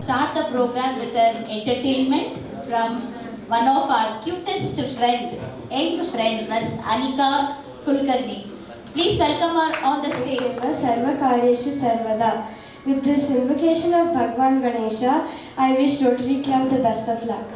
start the program with an entertainment from one of our cutest friend, young friend, Ms. Anika Kulkarni. Please welcome her on the stage. Sarva Karyeshu Sarvada. With this invocation of Bhagwan Ganesha, I wish Rotary Club the best of luck.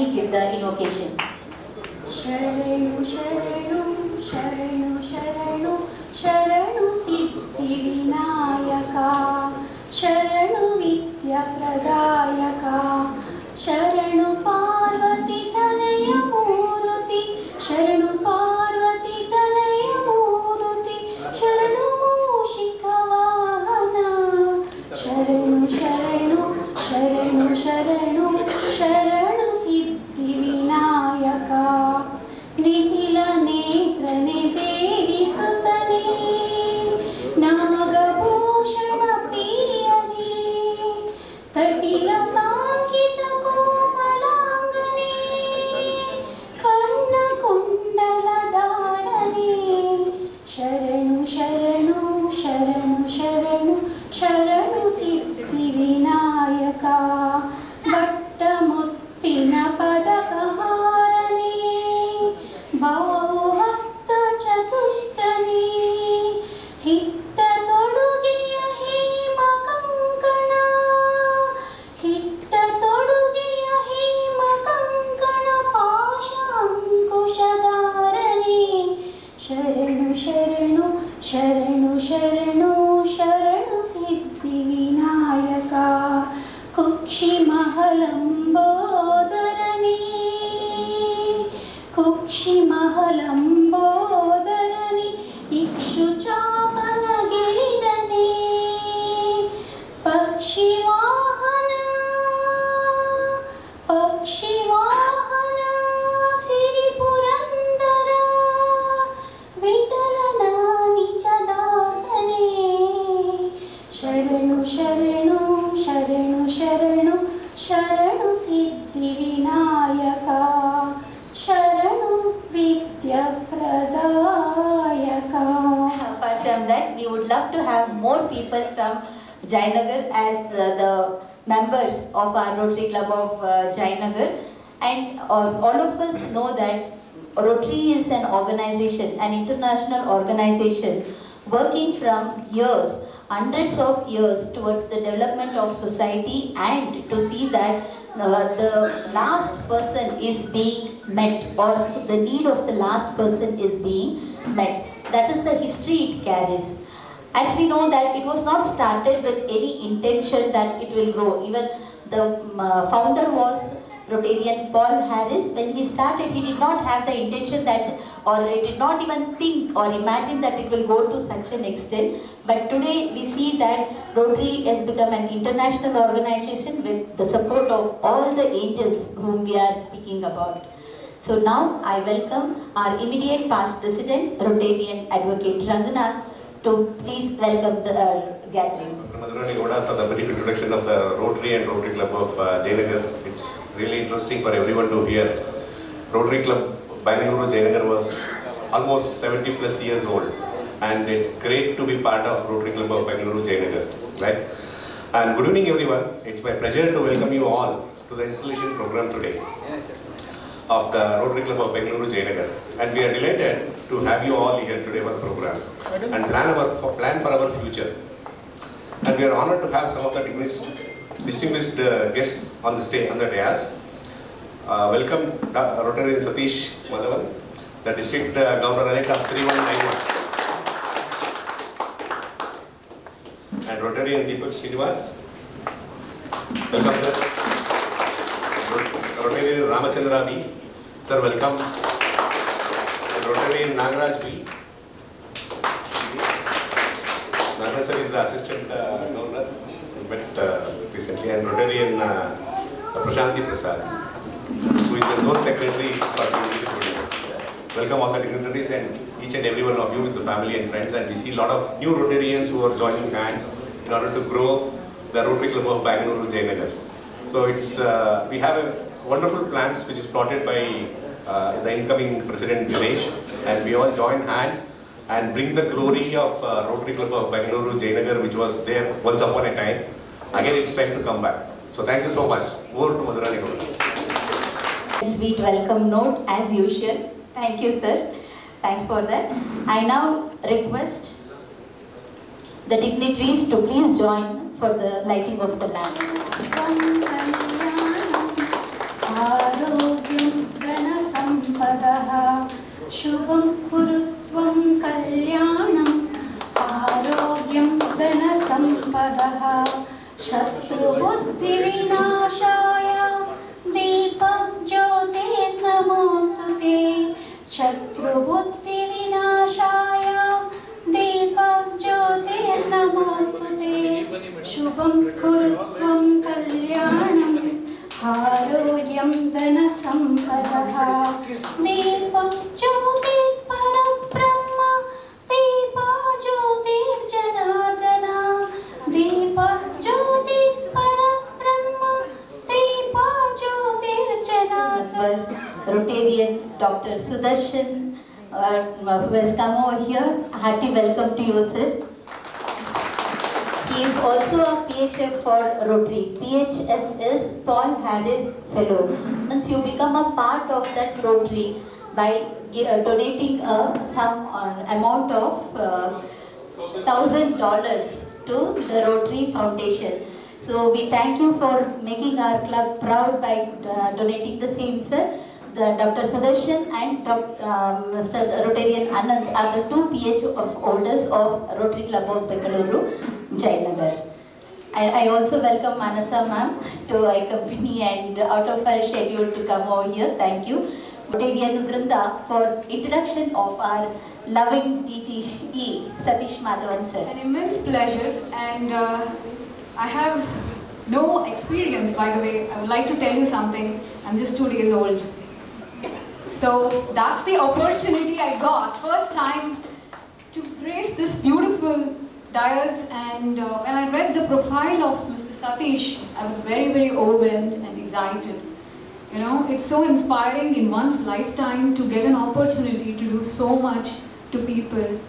kindly give the invocation. Sharanu Sharanu Sharanu Sharanu Sharanu Siddhi Vinayaka Sharanu Vidya Pradayaka Sharanu Parvati Tanaya Murti Sharanu Parvati Tanaya Murti Sharanu Mushika Vahana Sharanu Sharanu Sharanu Sharanu Sharanu Siddhi Vinayaka Nitila Netrane Devi Sutane Nagabhushana Priyane Tatila Tankita Komalangane Karna Kundala Dharane Sharanu Sharanu Sharanu Sharanu Sharanu Siddhi Vinayaka Bhattamuttina Padakaharane Bauhasta Chatustane Hitta Todugiya Hema Kankana Hitta Todugiya Hema Kankana Pasha Ankushadharane Sharanu Sharanu Sharanu Sharanu Sharanu Siddhi Vinayaka Kukshi Mahalambodharane Kukshi Mahalambodharane Ikshu Chapana Giridane Pakshi Vahana Pakshi Vahana Siri Purandara Vitalana Nichadasane Sharanu Sharanu Sharanu Sharanu Sharanu Siddhi Vinayaka Sharanu Vidya Pradayaka. Apart from that, we would love to have more people from Jayanagar as the members of our Rotary Club of Jayanagar. And all of us know that Rotary is an organization, an international organization working from years, hundreds of years towards the development of society and to see that the last person is being met or the need of the last person is being met. That is the history it carries. As we know that it was not started with any intention that it will grow. Even the founder was Rotarian Paul Harris. When he started, he did not have the intention that, or he did not even think or imagine that it will go to such an extent. But today we see that Rotary has become an international organization with the support of all the angels whom we are speaking about. So now I welcome our immediate past president, Rotarian Advocate Ranganath, to please welcome the gathering. Madhurani Goda for the brief introduction of the Rotary and Rotary Club of Jayanagar. It's really interesting for everyone to hear. Rotary Club BENGALURU Jayanagar was almost 70 plus years old, and it's great to be part of Rotary Club of BENGALURU Jayanagar, right? And good evening everyone. It's my pleasure to welcome you all to the installation program today of the Rotary Club of BENGALURU Jayanagar. And we are delighted to have you all here today for the program and plan for our future. And we are honored to have some of the distinguished guests on the stage, on the dais. Welcome Rotary Satish Madhavan, the District Governor-elect of 3191. And Rotarian Deepak Srinivas. Welcome, sir. Rotarian Ramachandra B. Sir, welcome. And Rotarian Nagaraj B. Nagaraj sir is the Assistant Governor, met recently, and Rotarian Prashanti Prasad, who is the Zone Secretary for the Rotary. Welcome all the dignitaries and each and every one of you with the family and friends, and we see a lot of new Rotarians who are joining hands in order to grow the Rotary Club of BENGALURU Jayanagar. So it's we have a wonderful plans which is plotted by the incoming President Ganesh, and we all join hands and bring the glory of Rotary Club of BENGALURU Jayanagar, which was there once upon a time. Again, it's time to come back. So thank you so much. Over to Madhurani Goda. Sweet welcome note as usual. Thank you, sir. Thanks for that. I now request the dignitaries to please join for the lighting of the lamp. आरोग्यं धनसम्पदः शुभं कुरुत्वं कल्याणम् आरोग्यं धनसम्पदः शत्रुबुद्धिविनाशाय दीपं ज्योतिर्नमोऽस्तुते शत्रुबुद्धिविनाशाय दीपं ज्योतिर्नमोऽस्तुते शुभं कुरुत्वं कल्याणम् आरोग्यं धनसम्पदः दीपं ज्योतिर्परब्रह्म Deepa ज्योतिर्जनार्दन Deepa ज्योतिर्परब्रह्म Deepa ज्योतिर्जनार्दन. Rotarian Dr. Sudarshan, who has come over here. Hearty welcome to you, sir. He is also a PHF for Rotary. PHF is Paul Harris Fellow. Once you become a part of that Rotary by donating some amount of $1,000 to the Rotary Foundation. So we thank you for making our club proud by donating the same, sir. Dr. Sudarshan and Mr. Rotarian Anand are the two PHF holders of Rotary Club of Bengaluru Jayanagar. And I also welcome Manasa ma'am to accompany and out of her schedule to come over here. Thank you. Rotarian Vrinda for introduction of our loving DTE Satish Madhavan sir. An immense pleasure, and I have no experience, by the way. I would like to tell you something. I'm just 2 days old. So that's the opportunity I got, first time to grace this beautiful dais, and when I read the profile of Mr. Satish, I was very, very overwhelmed and excited. You know, it's so inspiring in one's lifetime to get an opportunity to do so much to people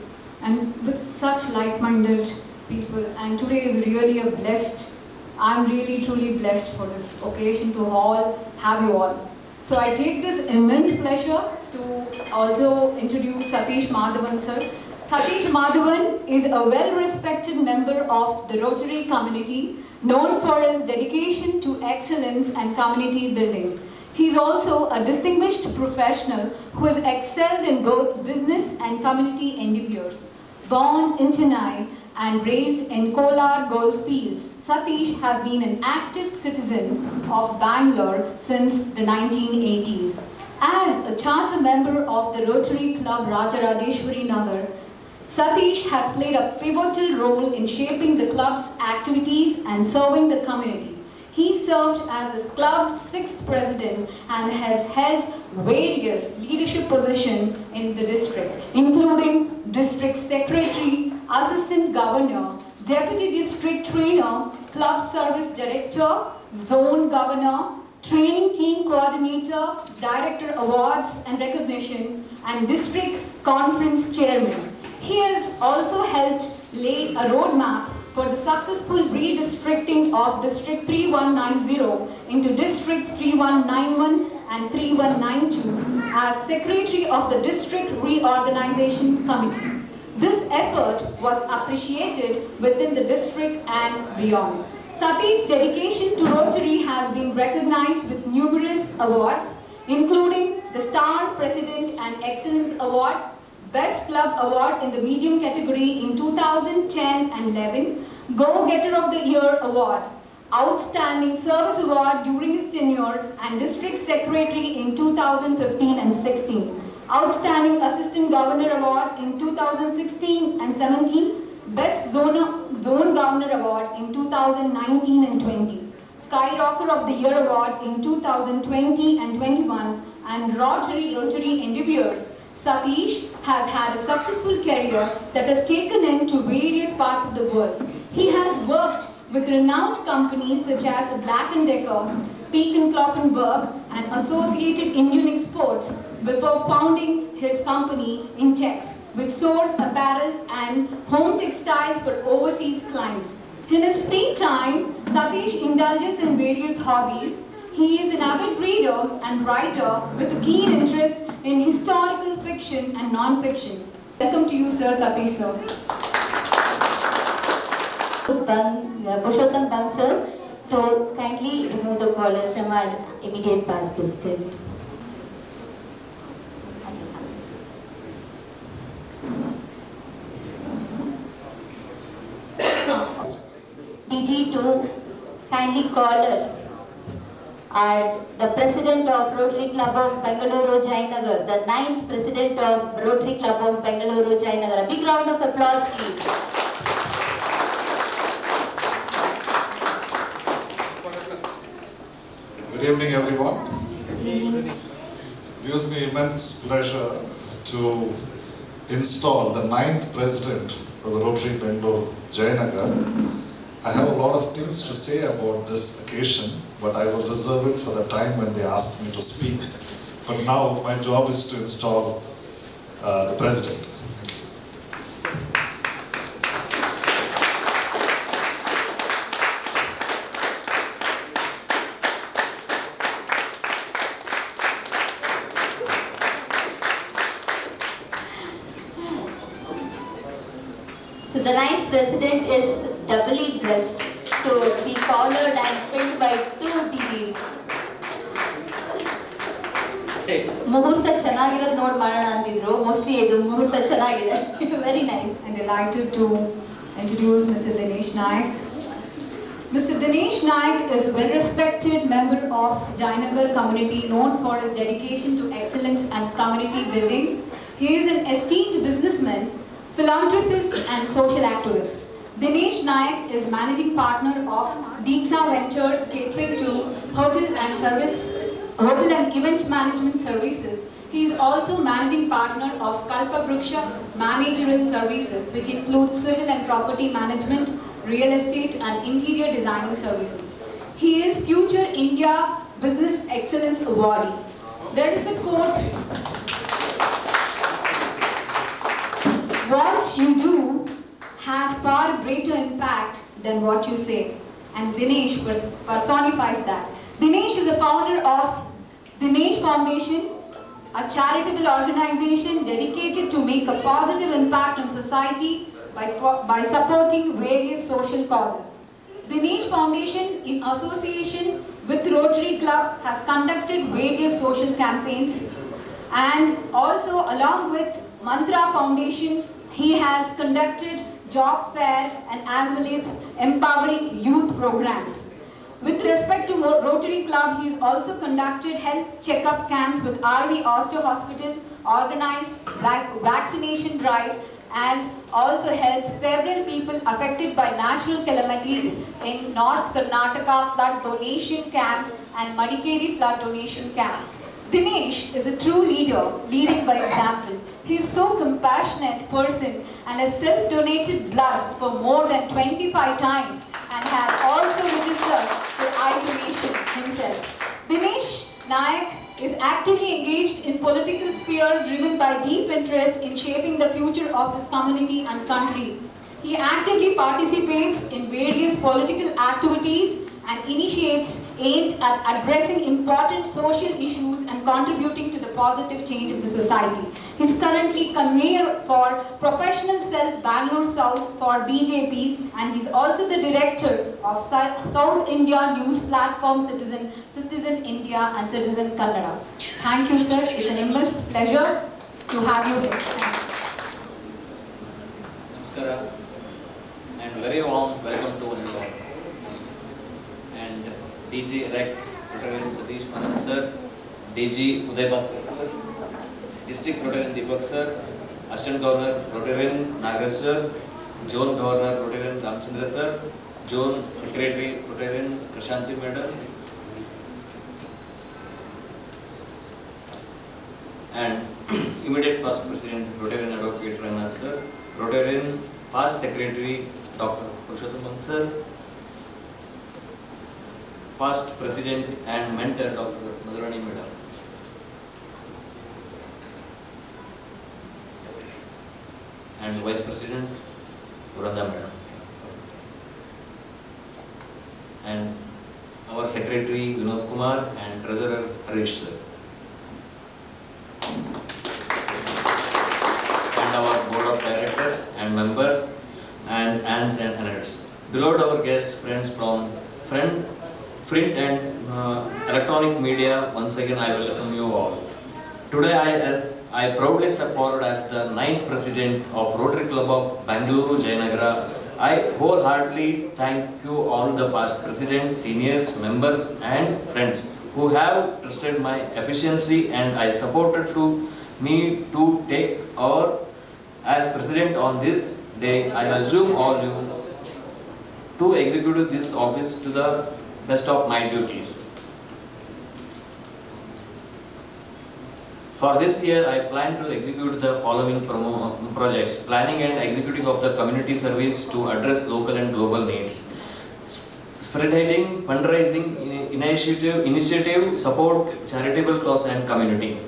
and with such like-minded people, and today is really a blessed, I'm really truly blessed for this occasion to have you all. So I take this immense pleasure to also introduce Satish Madhavan sir. Satish Madhavan is a well-respected member of the Rotary community, known for his dedication to excellence and community building. He is also a distinguished professional who has excelled in both business and community endeavors. Born in Chennai and raised in Kolar Goldfields, Satish has been an active citizen of Bangalore since the 1980s. As a charter member of the Rotary Club Rajaradeshwari Nagar, Satish has played a pivotal role in shaping the club's activities and serving the community. He served as the club's 6th president and has held various leadership positions in the district, including district secretary, assistant governor, deputy district trainer, club service director, zone governor, training team coordinator, director awards and recognition, and district conference chairman. He has also helped lay a roadmap for the successful redistricting of District 3190 into Districts 3191 and 3192 as Secretary of the District Reorganization Committee. This effort was appreciated within the district and beyond. Satish's dedication to Rotary has been recognized with numerous awards, including the Star President and Excellence Award, Best Club Award in the medium category in 2010 and 11, Go-Getter of the Year Award, Outstanding Service Award during his tenure, and District Secretary in 2015 and 16, Outstanding Assistant Governor Award in 2016 and 17, Best Zone Governor Award in 2019 and 20, Skyrocker of the Year Award in 2020 and 21, and Rotary Endeavors. Satish has had a successful career that has taken him to various parts of the world. He has worked with renowned companies such as Black & Decker, Peek & Kloppenberg, and Associated Indian Exports before founding his company Intex with Source Apparel and Home Textiles for overseas clients. In his free time, Satish indulges in various hobbies. He is an avid reader and writer with a keen interest in historical fiction and non-fiction. Welcome to you, sir, Satish sir. Purushottam Bang sir So kindly remove the collar from our immediate past president. DG to kindly call her. The president of Rotary Club of BENGALURU Jayanagar, the 9th president of Rotary Club of BENGALURU Jayanagar. A big round of applause, please. Good evening, everyone. It gives me immense pleasure to install the 9th president of the Rotary Bengaluru Jayanagar. I have a lot of things to say about this occasion, but I will reserve it for the time when they ask me to speak. But now my job is to install the president. So the 9th president is doubly blessed to be followed and filled by 2 DGs. ಮುಹೂರ್ತ ಚೆನ್ನಾಗಿರೋದು ನೋಡಿ ಮಾಡೋಣ ಅಂದಿದ್ರು. Mostly ಇದು ಮುಹೂರ್ತ ಚೆನ್ನಾಗಿದೆ. Very nice. I'm delighted to introduce Mr. Dinesh Naik. Mr. Dinesh Naik is a well-respected member of Jayanagar community known for his dedication to excellence and community building. He is an esteemed businessman, philanthropist and social activist. Dinesh Naik is managing partner of Deeksha Ventures catering to hotel and event management services. He is also managing partner of Kalpa Vriksha Managerial Services, which includes civil and property management, real estate and interior designing services. He is Future India Business Excellence Awardee. There is a quote, "What you do has far greater impact than what you say." And Dinesh personifies that. Dinesh is a founder of Dinesh Foundation, a charitable organization dedicated to make a positive impact on society by supporting various social causes. Dinesh Foundation, in association with Rotary Club, has conducted various social campaigns, and also along with Mantra Foundation, he has conducted job fair and as well as empowering youth programs. With respect to Rotary Club, he has also conducted health checkup camps with RV Oster Hospital, organized vaccination drive, and also helped several people affected by natural calamities in North Karnataka flood donation camp and Madikeri flood donation camp. Dinesh is a true leader, leading by example. He is so compassionate person and has self-donated blood for more than 25 times and has also registered for eye donation himself. Dinesh Naik is actively engaged in political sphere driven by deep interest in shaping the future of his community and country. He actively participates in various political activities and initiates aimed at addressing important social issues and contributing to the positive change of the society. He is currently convener for Professional Self Bangalore South for BJP, and he is also the director of South India news platform Citizen India and Citizen Kannada. Thank you, sir. It's an immense pleasure to have you here. Namaskara and very warm welcome to one and all. And DG Rec, Rotary Satish Manan sir, DG Uday Bhaskar sir, District Rotary Deepak sir, Assistant Governor Rotary Nagaraj sir, Zone Governor Rotary Ramchandra sir, Zone Secretary Rotary Prashanti Madam, and immediate past President Rotary Advocate Ranath sir, Rotary past Secretary Dr. Purushottam sir, past President and mentor Dr. Madhurani Madam, and Vice President Uranda Madam, and our Secretary Vinod Kumar and Treasurer Harish sir, and our Board of Directors and members and aunts and aunts. Beloved our guests, friends print and electronic media, once again I welcome you all. Today I proudly step forward as the 9th President of Rotary Club of BENGALURU JAYANAGAR. I wholeheartedly thank you all the past presidents, seniors, members and friends who have trusted my efficiency and I supported to me to take over as president on this day. I assume all you to execute this office to the best of my duties. For this year, I plan to execute the following projects: planning and executing of the community service to address local and global needs, spreadheading, fundraising initiative, support charitable cause and community,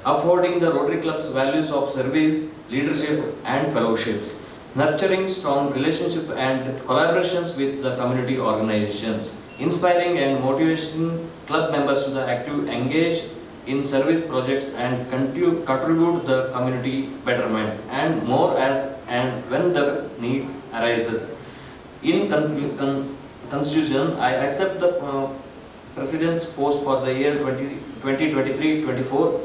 upholding the Rotary Club's values of service, leadership and fellowships, nurturing strong relationships and collaborations with the community organizations, inspiring and motivating club members to the active engage in service projects and contribute the community betterment and more as and when the need arises. In conclusion, I accept the President's post for the year 2023-24.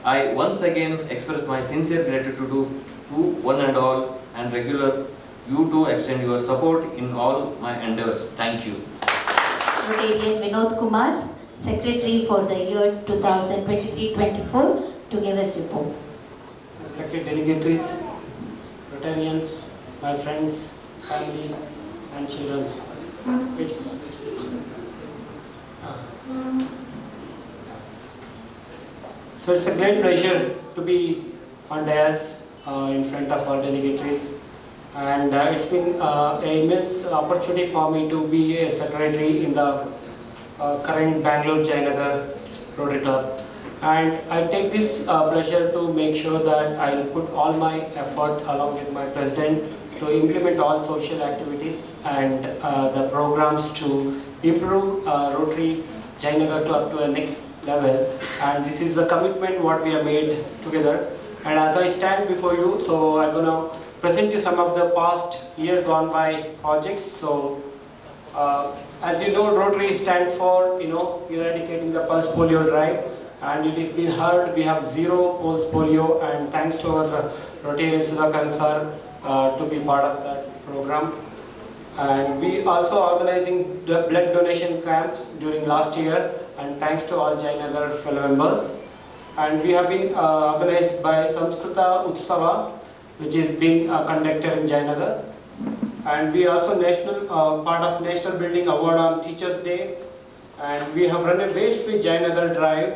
I once again express my sincere gratitude to one and all and regular you to extend your support in all my endeavors. Thank you. Rotarian Vinod Kumar, Secretary for the year 2023-24, to give us report. Respected delegatories, Rotarians, my friends, family and children. So it's a great pleasure to be on dais in front of our delegatories, and it's been an immense opportunity for me to be a secretary in the current BENGALURU JAYANAGAR Rotary Club, and I take this pleasure to make sure that I'll put all my effort along with my president to implement all social activities and the programs to improve Rotary Jayanagar Club to a next level, and this is the commitment what we have made together. And as I stand before you, so I'm going to present you some of the past year gone by projects. So as you know, Rotary stands for eradicating the pulse polio drive, and it has been heard we have 0 pulse polio, and thanks to our Rotarian Sudhakar sir to be part of that program. And we also organizing the blood donation camp during last year, and thanks to all Jayanagar fellow members. And we have been organized by Samskrita Utsava, which is being conducted in Jayanagar. And we also part of National Building Award on Teachers Day. And we have run a Waste Free Jayanagar drive,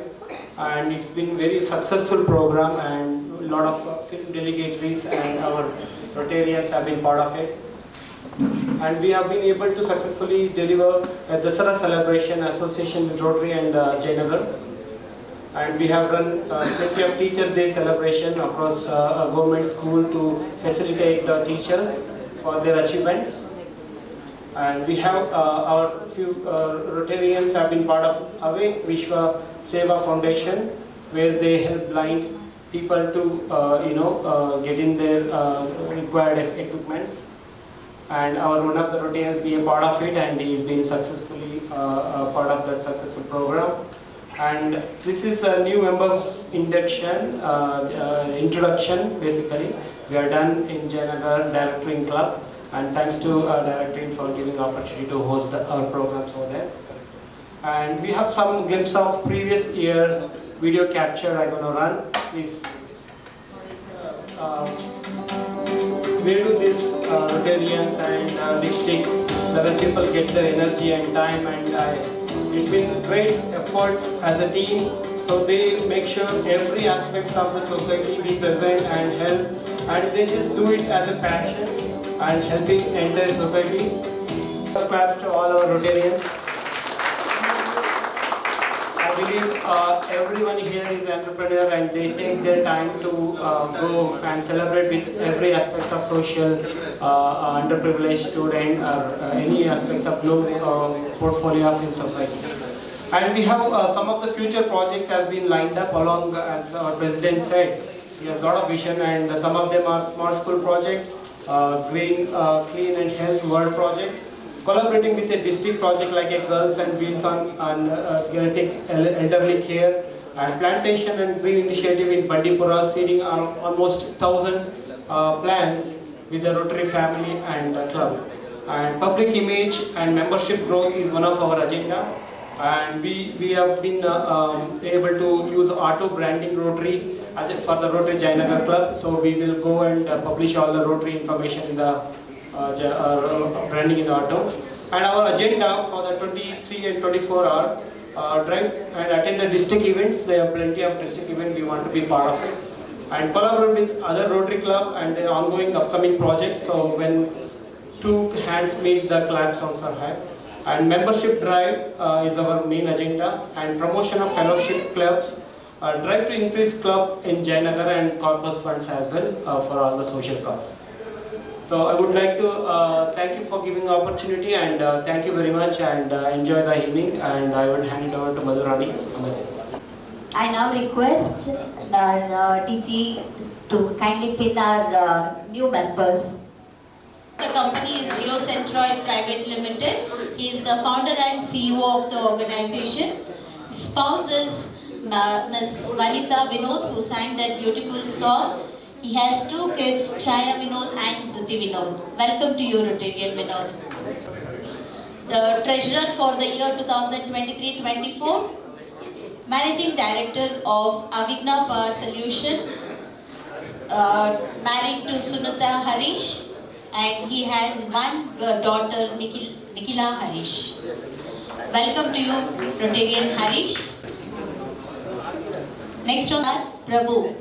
and it's been very successful program, and a lot of film delegatories and our Rotarians have been part of it. And we have been able to successfully deliver a Dasara celebration association with Rotary and Jayanagar. And we have run plenty of Teacher Day celebration across a government school to facilitate the teachers for their achievements. And we have our few Rotarians have been part of Awake Vishwa Seva Foundation, where they help blind people to get in their required equipment. And one of the Rotarians be a part of it, and he is being successfully part of that successful program. And this is a new members induction, introduction basically. We are done in Jayanagar Directoring Club, and thanks to Directoring for giving opportunity to host our programs over there. And we have some glimpse of previous year video capture I'm going to run. Please. Where do these Rotarians and District level people get their energy and time, and it's been great effort as a team, so they make sure every aspect of the society be present and help, and they just do it as a passion and helping entire society. Claps to all our Rotarians. I believe everyone here is an entrepreneur, and they take their time to go and celebrate with every aspect of social, underprivileged student, or any aspects of low portfolio of in society. And we have some of the future projects has been lined up along, as our president said, he has a lot of vision, and some of them are smart school projects, green, clean and health world project, collaborating with a district project like a Girls and Wheels on genetic elderly care, and plantation and tree initiative in Bandipura, seeding almost 1,000 plants with the Rotary family and club. And public image and membership growth is one of our agenda. And we have been able to use auto branding Rotary for the Rotary Jayanagar club. So we will go and publish all the Rotary information in the branding in the auto. And our agenda for the 23 and 24 are drive and attend the district events. There are plenty of district events we want to be part of it. And collaborate with other Rotary club and the ongoing upcoming projects. So when two hands meet, the clap sounds are high. And membership drive is our main agenda, and promotion of fellowship clubs, drive to increase club in Jayanagar and corpus funds as well for all the social cause. So I would like to thank you for giving the opportunity, and thank you very much, and enjoy the evening, and I would hand it over to Madhurani. I now request our DG to kindly pin our new members. The company is Geocentroid Private Limited. He is the founder and CEO of the organization. His spouse is Ms. Vanita Vinod, who sang that beautiful song. He has two kids, Chaya Vinod and Duti Vinod. Welcome to you, Rotarian Vinod. The treasurer for the year 2023-24, Managing Director of Avigna Power Solution, married to Sunita Harish, and he has one daughter, Nikila Harish. Welcome to you, Rotarian Harish. Next on that, Prabhu,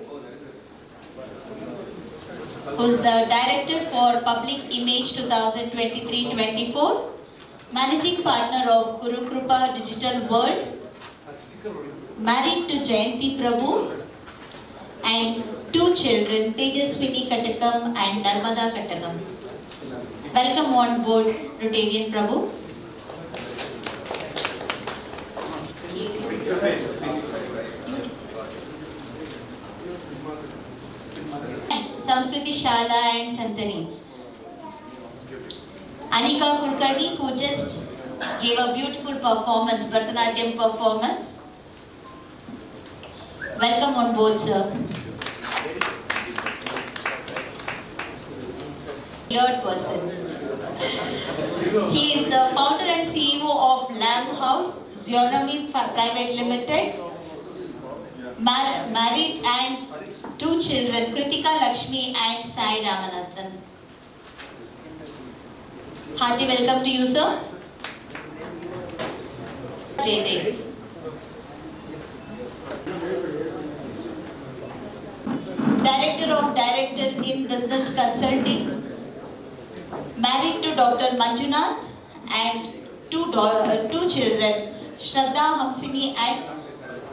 who is the Director for Public Image 2023-24, Managing Partner of Guru Krupa Digital World, married to Jayanti Prabhu, and two children, Tejaswini Katakam and Narmada Katakam. Welcome on board, Rotarian Prabhu. Samskriti Shala and Santani. Anika Kulkarni, who just gave a beautiful performance, Bharatanatyam performance. Welcome on board, sir. Third person. He is the founder and CEO of Lamb House, Xeonomy Private Limited, married and two children, Kritika Lakshmi and Sai Ramanathan. Hearty welcome to you, sir. Jaydev. Director in Business Consulting, married to Dr. Manjunath and two children, Shraddha Hamsini and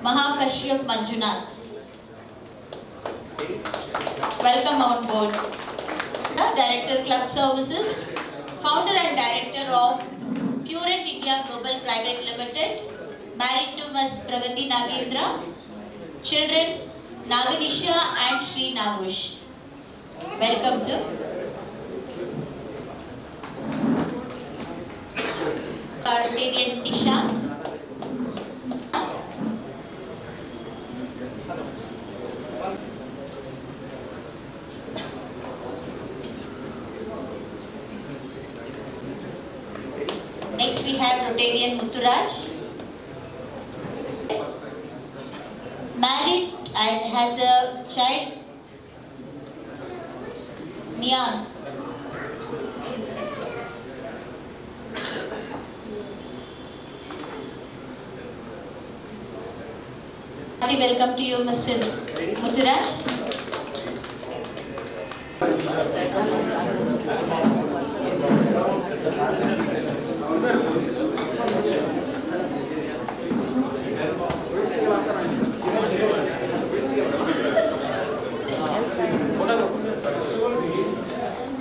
Mahakashyap Manjunath. Welcome on board. Director Club Services, founder and director of Purent India Global Private Limited, married to Ms. Pragati Nagendra, children Naganisha and Sri Nagush. Welcome, sir. Rotarian Nishant. Next we have Rotarian Mutturaj. Married and has a child, Nian. Welcome to you, Mr. Mutturaj.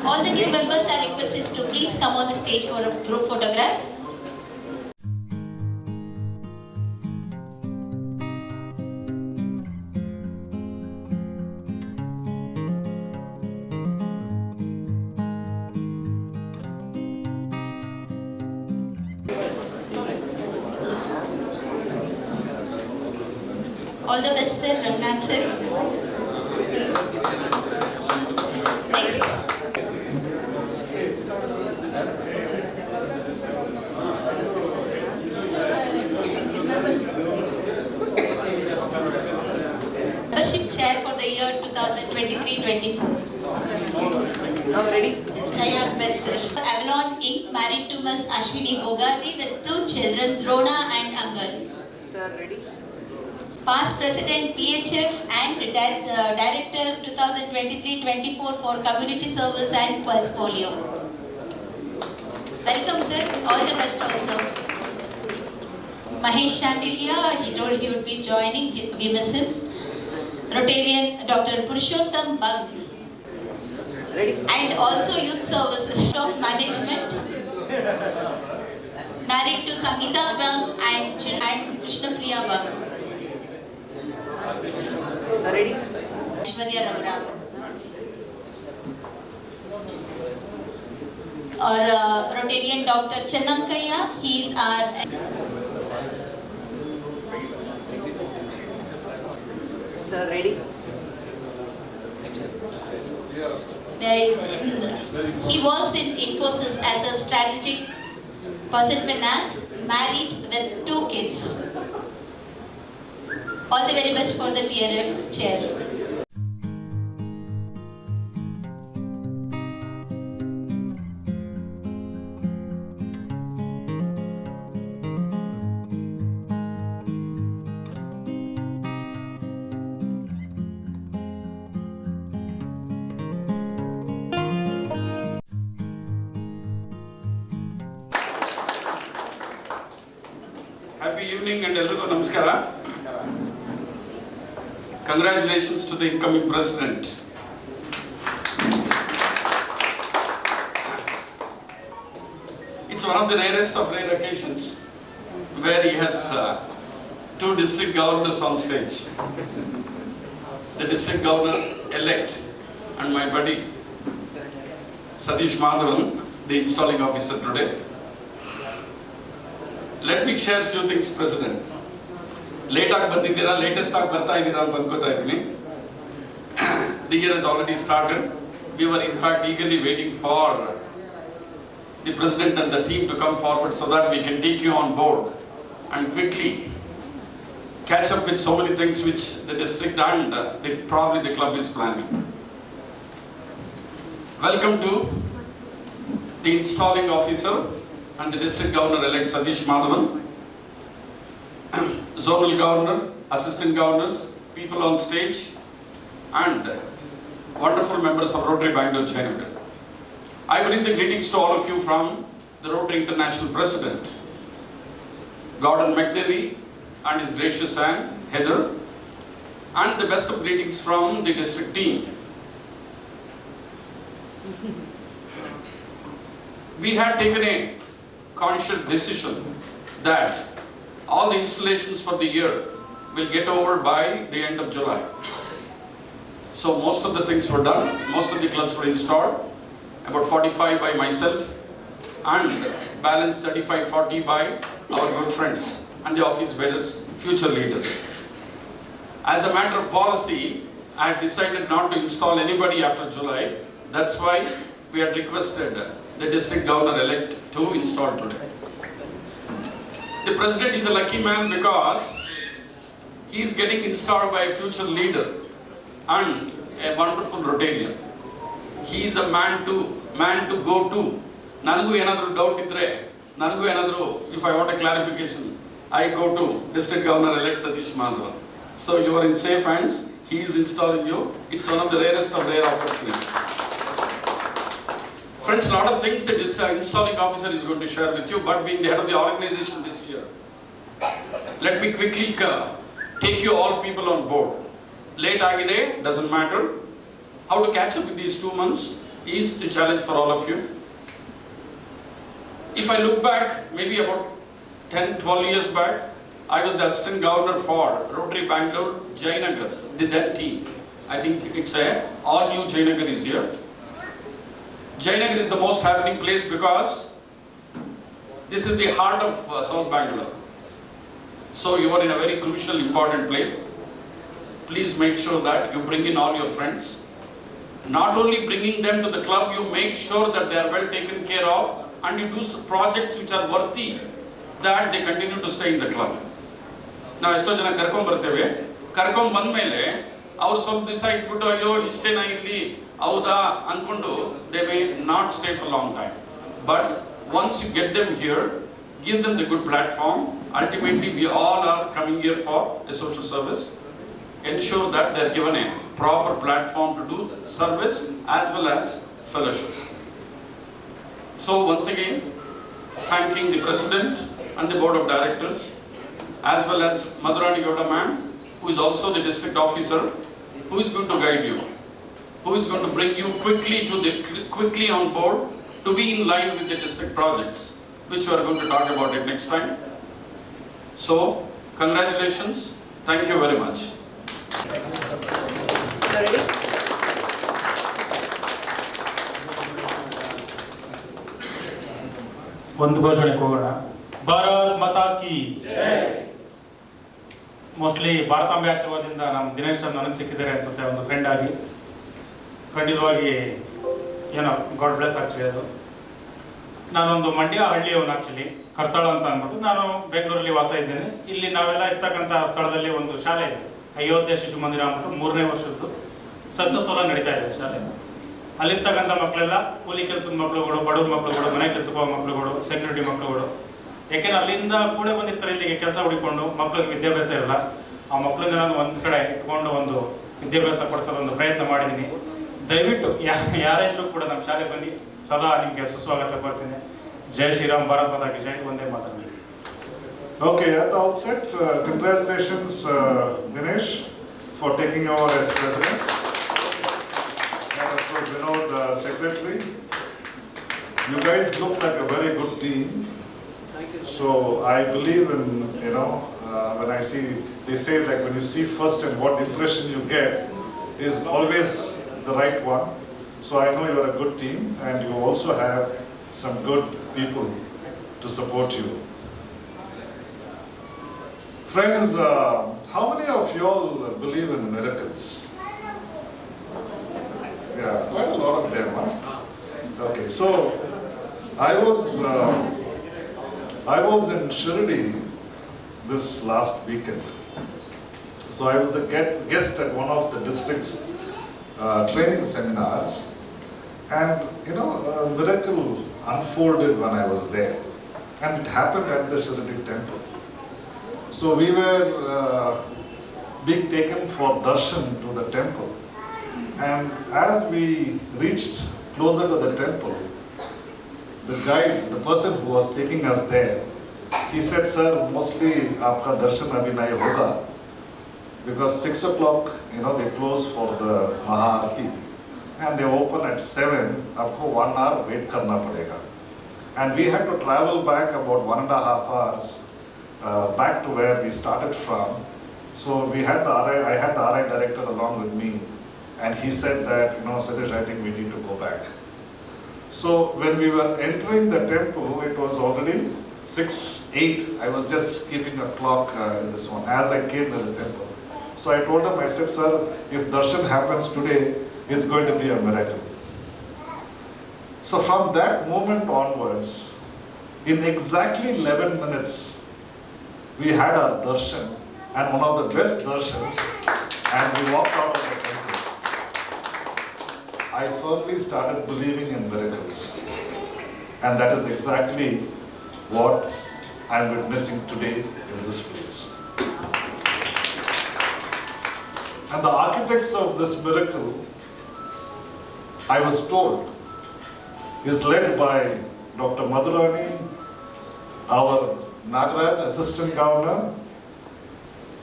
All the new members are requested to please come on the stage for a group photograph. All the best, sir. Rangnath, sir. Next. Membership chair for the year 2023-24. Now ready? Rangnath, best, sir. Avalon Inc. married to Ms. Ashwini Bogati with 2 children, Drona and Angal. Sir, ready? Past President PHF and Director 2023-24 for Community Service and Pulse Polio. Welcome, sir. All the best also. Mahesh Shandilia, he told he would be joining. We miss him. Rotarian Dr. Purushottam Bang. Ready? And also Youth Services of Management. Married to Sangeeta Bang and Krishna Priya Bang. Sir, ready? Aishwarya Ramra. Or Rotarian Dr. Channankaya, he is our... Sir, ready? He works in Infosys as a strategic person finance, married with 2 kids. All the very best for the TRF chair. Happy evening and hello, namaskara. Congratulations to the incoming president. It's one of the rarest of rare occasions where he has 2 district governors on stage. The district governor elect and my buddy Satish Madhavan, the installing officer today. Let me share a few things, President. Latest The year has already started. We were in fact eagerly waiting for the President and the team to come forward so that we can take you on board and quickly catch up with so many things which the district and probably the club is planning. Welcome to the installing officer and the district governor-elect Satish Madhavan, zonal governor, assistant governors, people on stage, and wonderful members of Rotary BENGALURU JAYANAGAR. I bring the greetings to all of you from the Rotary International President, Gordon McNary and his gracious aunt, Heather, and the best of greetings from the district team. We had taken a conscious decision that all the installations for the year will get over by the end of July. So most of the things were done, most of the clubs were installed, about 45 by myself and balance 35-40 by our good friends and the office bearers, future leaders. As a matter of policy, I had decided not to install anybody after July. That's why we had requested the district governor-elect to install today. The president is a lucky man because he is getting installed by a future leader and a wonderful Rotarian. He is a man to go to. Nanagu another doubt idre, nanagu another, if I want a clarification, I go to district governor-elect Satish Madhavan. So you are in safe hands. He is installing you. It's one of the rarest of rare opportunities. Friends, a lot of things that this installing officer is going to share with you, but being the head of the organization this year, let me quickly take you all people on board. Late agide, doesn't matter. How to catch up with these 2 months is the challenge for all of you. If I look back, maybe about 10-12 years back, I was the assistant governor for Rotary BENGALURU JAYANAGAR, the then team. I think it's all new Jayanagar is here. Jayanagar is the most happening place because this is the heart of South Bangalore. So you are in a very crucial, important place. please make sure that you bring in all your friends. Not only bringing them to the club, you make sure that they are well taken care of and you do projects which are worthy that they continue to stay in the club. ನಾವು ಎಷ್ಟೋ ಜನ ಕರ್ಕೊಂಡ್ಬರ್ತೇವೆ, ಕರ್ಕೊಂಡ್ಬಂದ್ಮೇಲೆ ಅವ್ರು ಸ್ವಲ್ಪ ದಿವಸ ಇಟ್ಬಿಟ್ಟು ಅಯ್ಯೋ ಇಷ್ಟೇನಾ ಇಲ್ಲಿ ಹೌದಾ ಅಂದ್ಕೊಂಡು they may not stay for long time. But once you get them here, give them the good platform. Ultimately, we all are coming here for a social service. Ensure that they are given a proper platform to do service as well as fellowship. So once again, thanking the President and the Board of Directors, as well as Madhurani Gowda ma'am, who is also the district officer, who is going to guide you, who is going to bring you quickly on board to be in line with the district projects, which we are going to talk about it next time. So, congratulations. Thank you very much. Ready? ಒಂದು ಘೋಷಣೆಗೆ ಹೋಗೋಣ. ಭಾರತ್ ಮಾತಾ ಕಿ mostly ಭಾರತಾಂಬೆ ಆಶೀರ್ವಾದದಿಂದ ನಮ್ಮ ದಿನೇಶ್ ನನಗೆ ಸಿಕ್ಕಿದ್ದಾರೆ ಅನ್ಸುತ್ತೆ, ಒಂದು friend ಆಗಿ. ಖಂಡಿತವಾಗಿ ಏನೋ ಗಾಡ್ ಬ್ಲೆಸ್ ಆಗ್ತದೆ ಅದು. ನಾನೊಂದು ಮಂಡ್ಯ ಹಳ್ಳಿಯವನು, ಆ್ಯಕ್ಚುಲಿ ಕರ್ತಾಳ ಅಂತ ಅಂದ್ಬಿಟ್ಟು ನಾನು ಬೆಂಗಳೂರಲ್ಲಿ ವಾಸ ಇದ್ದೇನೆ. ಇಲ್ಲಿ ನಾವೆಲ್ಲ ಇರ್ತಕ್ಕಂಥ ಸ್ಥಳದಲ್ಲಿ ಒಂದು ಶಾಲೆ ಇದೆ, ಅಯೋಧ್ಯೆ ಶಿಶು ಮಂದಿರ ಅಂದ್ಬಿಟ್ಟು 3ನೇ ವರ್ಷದ್ದು ಸಕ್ಸಸ್ಫುಲ್ ಆಗಿ ನಡೀತಾ ಇದೆ ಶಾಲೆ. ಅಲ್ಲಿರ್ತಕ್ಕಂಥ ಮಕ್ಕಳೆಲ್ಲ ಕೂಲಿ ಕೆಲಸದ ಮಕ್ಕಳುಗಳು, ಬಡವ್ರ ಮಕ್ಕಳುಗಳು, ಮನೆ ಕೆಲಸಕ್ಕೆ ಹೋಗೋ ಮಕ್ಕಳುಗಳು, ಸೆಕ್ಯೂರಿಟಿ ಮಕ್ಕಳುಗಳು. ಯಾಕೆಂದ್ರೆ ಅಲ್ಲಿಂದ ಕೂಡ ಬಂದಿರ್ತಾರೆ ಇಲ್ಲಿಗೆ ಕೆಲಸ ಹುಡುಕೊಂಡು, ಮಕ್ಕಳಿಗೆ ವಿದ್ಯಾಭ್ಯಾಸ ಇರಲ್ಲ. ಆ ಮಕ್ಕಳನ್ನ ನಾನು ಒಂದು ಕಡೆ ಇಟ್ಕೊಂಡು ಒಂದು ವಿದ್ಯಾಭ್ಯಾಸ ಕೊಡಿಸೋದೊಂದು ಪ್ರಯತ್ನ ಮಾಡಿದ್ದೀನಿ. ದಯವಿಟ್ಟು ಯಾರೇ ಇದ್ರೂ ಕೂಡ ನಮ್ಮ ಶಾಲೆ ಬನ್ನಿ, ಸದಾ ನಿಮಗೆ ಸುಸ್ವಾಗತ ಕೊಡ್ತೀನಿ. ಜೈ ಶ್ರೀರಾಮ್, ಭಾರತ್ ಮಾತಾ ಕಿ ಜೈ, ಒಂದೇ ಮಾತನಾಡಿ. Okay, at the outset, congratulations Dinesh for taking over as president. And of course, Vinod, secretary. You guys look like a very good team. Thank you. So I believe in, when I see, they say like when you see first and what impression you get is always the right one. So I know you are a good team and you also have some good people to support you. Friends, how many of you all believe in miracles? Yeah, quite a lot of them, huh? Okay, so I was in Shirdi this last weekend. So I was a guest at one of the district's training seminars, and a miracle unfolded when I was there, and it happened at the Shirdi temple. So we were being taken for darshan to the temple, and as we reached closer to the temple, the guide, the person who was taking us there, he said, "Sir, mostly aapka darshan abhi nahi hoga, because 6 o'clock, they close for the Maharati, and they open at 7. Aapko 1 hour wait karna padega." And we had to travel back about 1.5 hours back to where we started from. So I had the RI director along with me, and he said that, Satish, I think we need to go back. So when we were entering the temple, it was already 6:08. I was just keeping a clock in this one as I came to the temple. So I told him, I said, "Sir, if darshan happens today, it's going to be a miracle." So from that moment onwards, in exactly 11 minutes, we had our darshan, and one of the best darshans, and we walked out of the temple. I firmly started believing in miracles, and that is exactly what I'm witnessing today in this place. And the architects of this miracle, I was told, is led by Dr. Madhurani, our Nagaraj, Assistant Governor,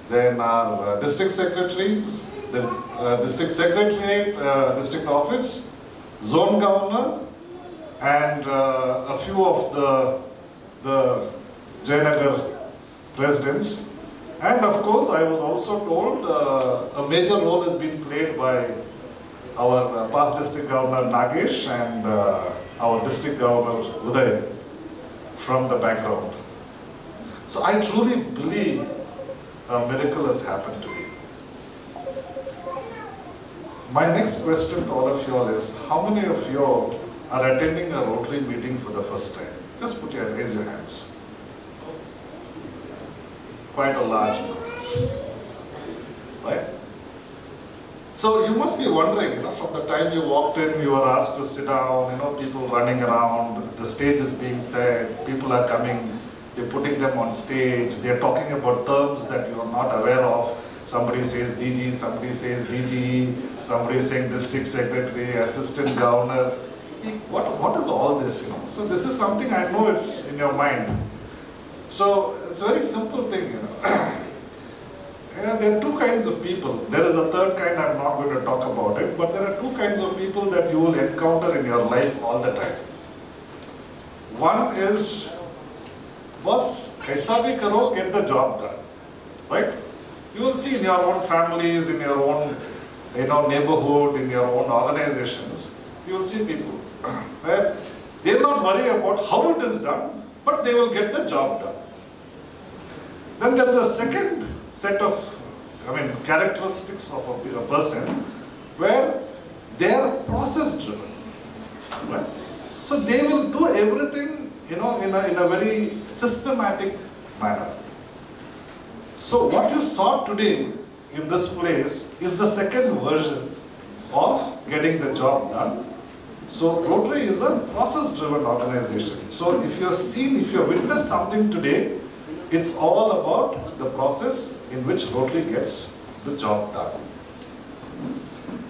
then our district secretaries, the district secretariat, district office, zone governor, and a few of the Jayanagar presidents. And of course, I was also told a major role has been played by our past district governor Nagesh and our district governor Uday from the background. So I truly believe a miracle has happened to me. My next question to all of you all is, how many of you all are attending a Rotary meeting for the first time? Just raise your hands. Quite a large number, right? So you must be wondering, from the time you walked in, you were asked to sit down, people running around, the stage is being set, people are coming, they're putting them on stage, they're talking about terms that you are not aware of. Somebody says DG, somebody says DGE, somebody is saying district secretary, assistant governor. What is all this, So this is something I know it's in your mind. So it's a very simple thing, There are two kinds of people. There is a third kind, I'm not going to talk about it, but there are two kinds of people that you will encounter in your life all the time. One is, boss, kaisa bhi karo, get the job done, right? You will see in your own families, in your own neighborhood, in your own organizations, you will see people where they will not worry about how it is done, but they will get the job done. Then there is a second set of characteristics of a person where they are process driven, right? So they will do everything in a very systematic manner. So what you saw today in this place is the second version of getting the job done. So Rotary is a process driven organization. So if you have witnessed something today, it's all about the process in which Rotary gets the job done.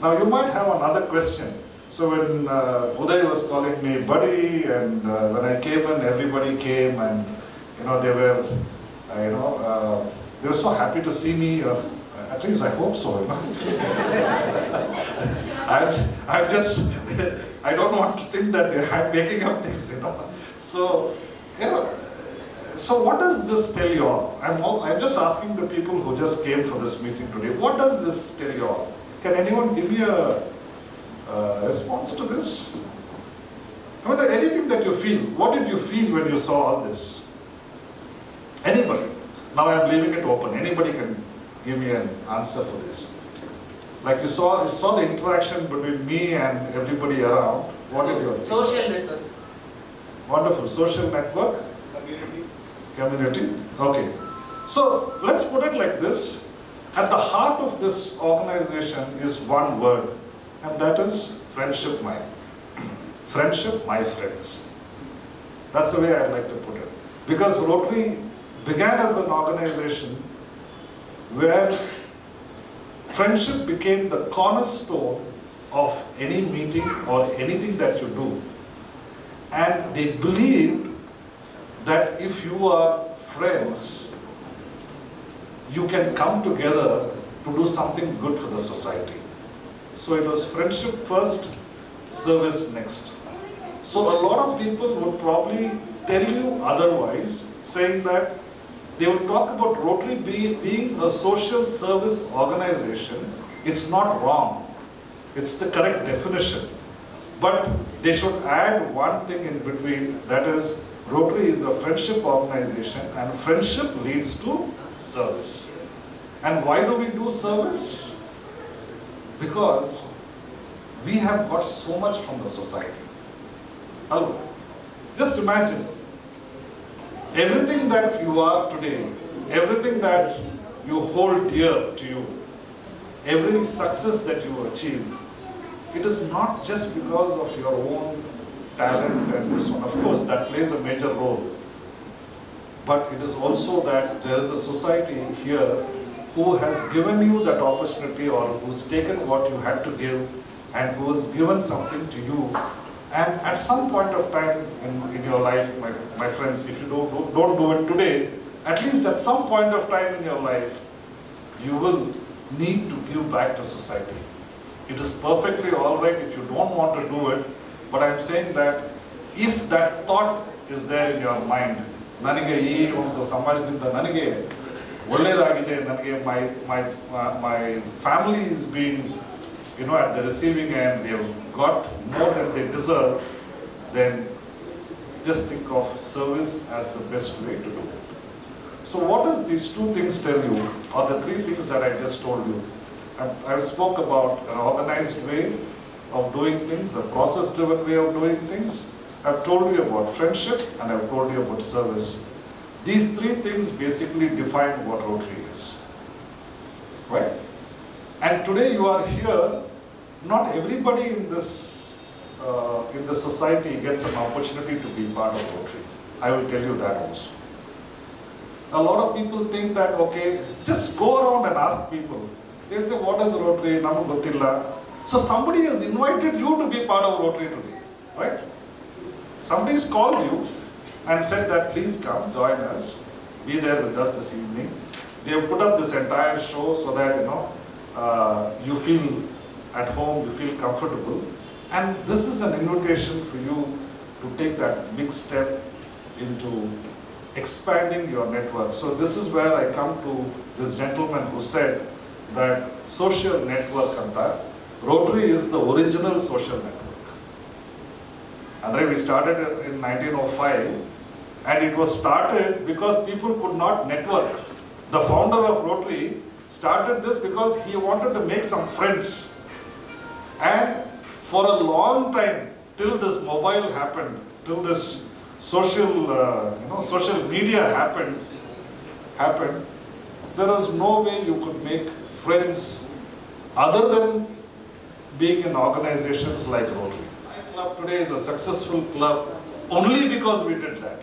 Now you might have another question. So when Uday was calling me buddy, and when I came in, everybody came, and they were, they were so happy to see me. At least I hope so. I don't want to think that I'm making up things. So So what does this tell you all? I'm just asking the people who just came for this meeting today, what does this tell you all? Can anyone give me a response to this? Anything that you feel, what did you feel when you saw all this? Anybody? Now I'm leaving it open. Anybody can give me an answer for this. Like you saw the interaction between me and everybody around. What did you think? Social network. Wonderful. Social network? Community. Okay. So let's put it like this. At the heart of this organization is one word, and that is friendship, friendship, my friends. That's the way I'd like to put it. Because Rotary began as an organization where friendship became the cornerstone of any meeting or anything that you do. And they believed that if you are friends, you can come together to do something good for the society. So it was friendship first, service next. So a lot of people would probably tell you otherwise, saying that they will talk about Rotary being a social service organization. It's not wrong. It's the correct definition. But they should add one thing in between, that is, Rotary is a friendship organization, and friendship leads to service. And why do we do service? Because we have got so much from the society. Just imagine, everything that you are today, everything that you hold dear to you, every success that you achieve, it is not just because of your own talent and this one. Of course, that plays a major role. But it is also that there is a society here who has given you that opportunity, or who's taken what you had to give and who has given something to you. And at some point of time in your life, my friends, if you don't do it today, at least at some point of time in your life, you will need to give back to society. It is perfectly alright if you don't want to do it, but I'm saying that if that thought is there in your mind, ನನಗೆ ಈ ಒಂದು ಸಮಾಜದಿಂದ ನನಗೆ ಒಳ್ಳೆಯದಾಗಿದೆ, ನನಗೆ my family is being at the receiving end, they have got more than they deserve, then just think of service as the best way to do it. So what does these two things tell you, or the three things that I just told you? I spoke about an organized way of doing things, a process-driven way of doing things. I've told you about friendship and I've told you about service. These three things basically define what Rotary is. Right? And today you are here, not everybody in this society gets an opportunity to be part of Rotary. I will tell you that also. A lot of people think that, okay, just go around and ask people. They'll say, what is Rotary? Namu gottilla. So somebody has invited you to be part of Rotary today, right? Somebody's called you and said that please come, join us, be there with us this evening. They have put up this entire show so that, you feel at home, you feel comfortable. And this is an invitation for you to take that big step into expanding your network. So this is where I come to this gentleman who said that social network anta. Rotary is the original social network. And we started in 1905 and it was started because people could not network. The founder of Rotary started this because he wanted to make some friends. And for a long time, till this mobile happened, till this social media happened, there was no way you could make friends other than being in organizations like Rotary. My club today is a successful club only because we did that.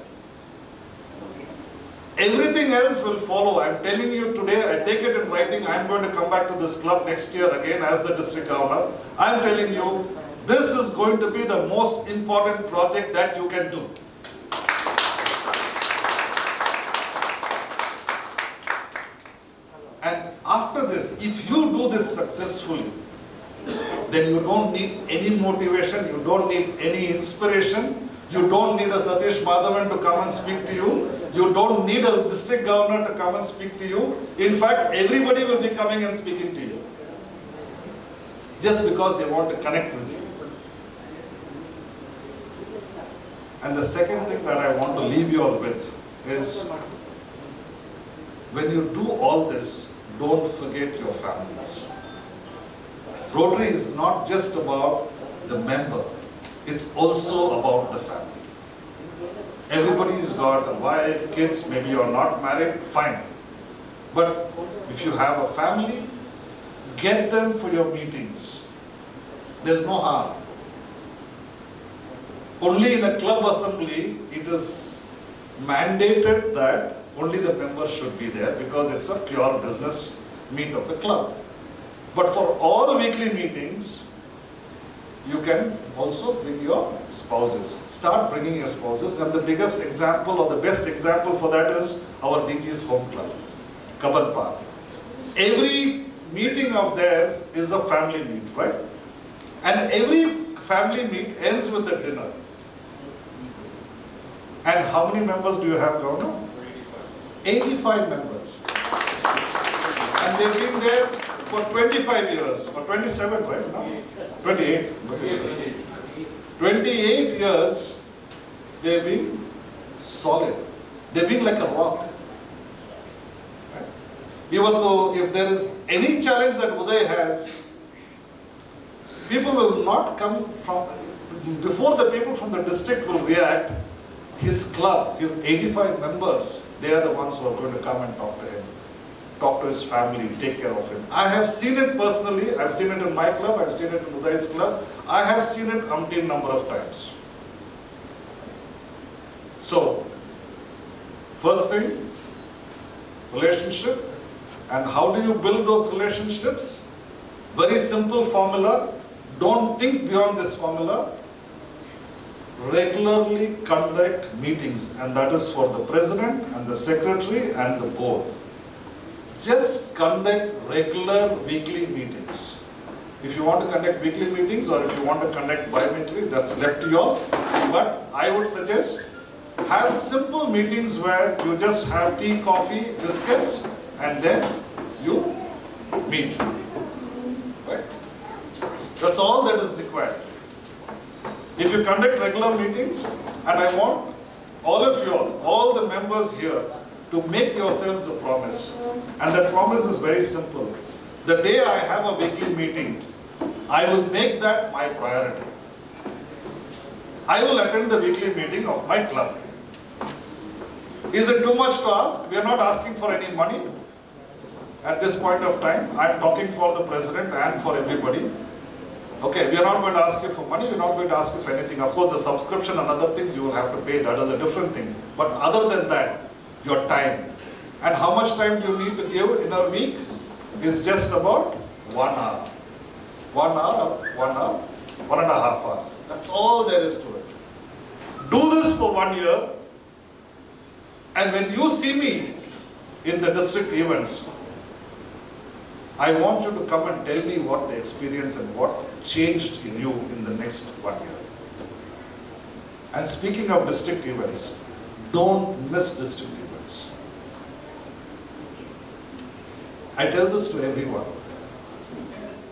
Everything else will follow. I'm telling you today, I take it in writing, I'm going to come back to this club next year again as the district governor. I'm telling you, this is going to be the most important project that you can do. And after this, if you do this successfully, then you don't need any motivation, you don't need any inspiration, you don't need a Satish Madhavan to come and speak to you, you don't need a district governor to come and speak to you. In fact, everybody will be coming and speaking to you. Just because they want to connect with you. And the second thing that I want to leave you all with is, when you do all this, don't forget your families. Rotary is not just about the member, it's also about the family. Everybody's got a wife, kids, maybe you're not married, fine. But if you have a family, get them for your meetings. There's no harm. Only in a club assembly, it is mandated that only the members should be there because it's a pure business meet of the club. But for all weekly meetings, you can also bring your spouses. Start bringing your spouses, and the biggest example or the best example for that is our DG's home club, Kabal Park. Every meeting of theirs is a family meet, right? And every family meet ends with a dinner. And how many members do you have, Governor? 85 members. And they've been there for 25 years, or 27, right? No? 28. 28 years, they've been solid. They've been like a rock. Right? Even though if there is any challenge that Uday has, people will not come from, before the people from the district will react, his club, his 85 members, they are the ones who are going to come and talk to him, talk to his family, take care of him. I have seen it personally. I've seen it in my club. I've seen it in Uday's club. I have seen it umpteen number of times. So, first thing, relationship. And how do you build those relationships? Very simple formula. Don't think beyond this formula. Regularly conduct meetings, and that is for the president and the secretary and the board. Just conduct regular weekly meetings. If you want to conduct weekly meetings or if you want to conduct bi-weekly, that's left to you all. But I would suggest have simple meetings where you just have tea, coffee, biscuits, and then you meet. Right? That's all that is required. If you conduct regular meetings, and I want all of you all the members here, to make yourselves a promise. And that promise is very simple. The day I have a weekly meeting, I will make that my priority. I will attend the weekly meeting of my club. Is it too much to ask? We are not asking for any money at this point of time. I am talking for the president and for everybody. Okay, we are not going to ask you for money, we are not going to ask you for anything. Of course, the subscription and other things you will have to pay, that is a different thing. But other than that, your time. And how much time you need to give in a week is just about 1 hour. 1 hour, 1 hour, 1.5 hours. That's all there is to it. Do this for 1 year, and when you see me in the district events, I want you to come and tell me what the experience and what changed in you in the next 1 year. And speaking of district events, don't miss district events. I tell this to everyone.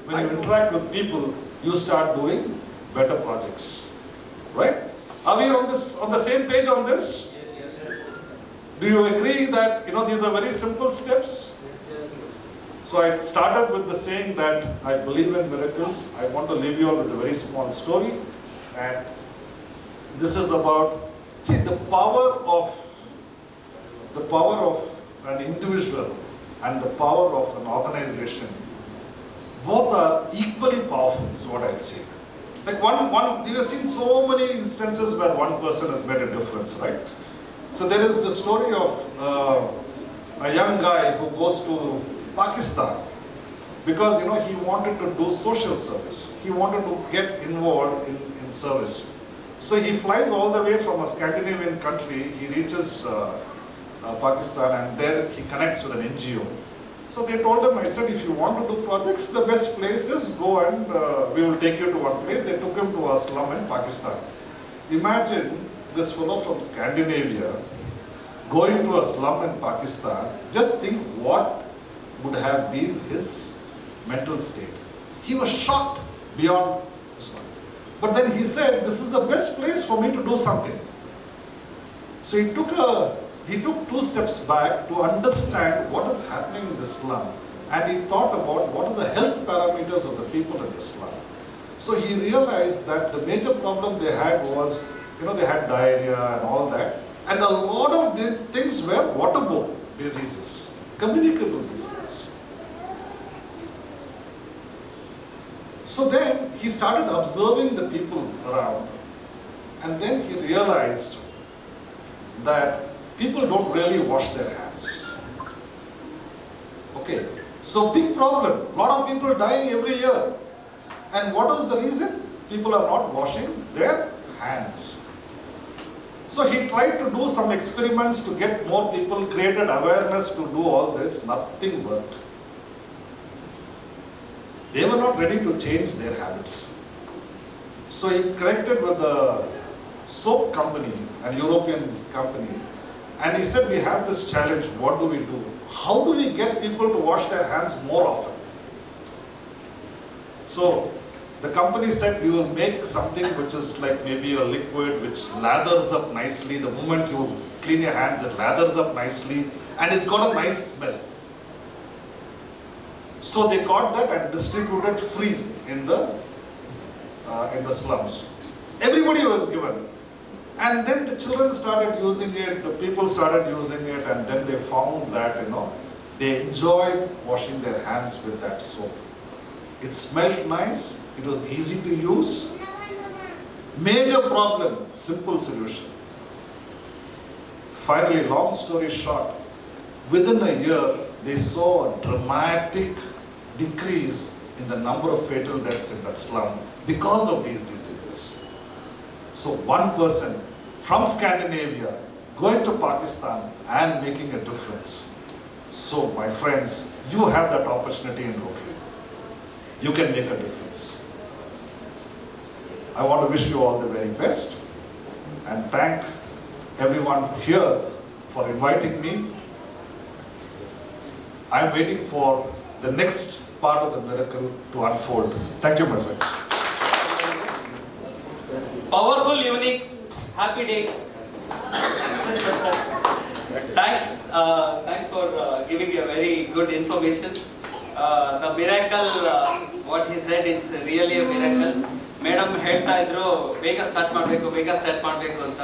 When you interact with people, you start doing better projects. Right? Are we on the same page on this? Do you agree that these are very simple steps? So I started with the saying that I believe in miracles. I want to leave you all with a very small story. And this is about, see, the power of an individual and the power of an organization. Both are equally powerful, is what I'll say. Like you have seen so many instances where one person has made a difference, right? So there is the story of a young guy who goes to Pakistan because he wanted to do social service. He wanted to get involved in service. So he flies all the way from a Scandinavian country. He reaches Pakistan, and there he connects with an NGO. So they told him, I said, if you want to do projects, the best place is go and we will take you to one place. They took him to a slum in Pakistan. Imagine this fellow from Scandinavia going to a slum in Pakistan. Just think what would have been his mental state. He was shocked beyond this one. But then he said, this is the best place for me to do something. So he took 2 steps back to understand what is happening in the slum. And he thought about what is the health parameters of the people in the slum. So he realized that the major problem they had was, they had diarrhea and all that. And a lot of the things were waterborne diseases, communicable diseases. So then he started observing the people around, and then he realized that people don't really wash their hands. Okay, so big problem. A lot of people dying every year. And what was the reason? People are not washing their hands. So he tried to do some experiments to get more people, created awareness to do all this. Nothing worked. They were not ready to change their habits. So he connected with a soap company, an European company, and he said, we have this challenge, what do we do? How do we get people to wash their hands more often? So the company said, we will make something which is like maybe a liquid which lathers up nicely. The moment you clean your hands, it lathers up nicely, and it's got a nice smell. So they got that and distributed free in the slums. Everybody was given. And then the children started using it, the people started using it, and then they found that, they enjoyed washing their hands with that soap. It smelled nice, it was easy to use. Major problem, simple solution. Finally, long story short, within a year, they saw a dramatic decrease in the number of fatal deaths in that slum because of these diseases. So one person from Scandinavia going to Pakistan and making a difference. So my friends, you have that opportunity in Rotary. You can make a difference. I want to wish you all the very best and thank everyone here for inviting me. I'm waiting for the next part of the miracle to unfold. Thank you, my friends. Powerful, unique, happy day. Thanks for giving a very good information. The miracle, what he said, it's really a miracle. Madam ಹೇಳ್ತಾ ಇದ್ರು ಬೇಗ start ಮಾಡಬೇಕು ಅಂತ.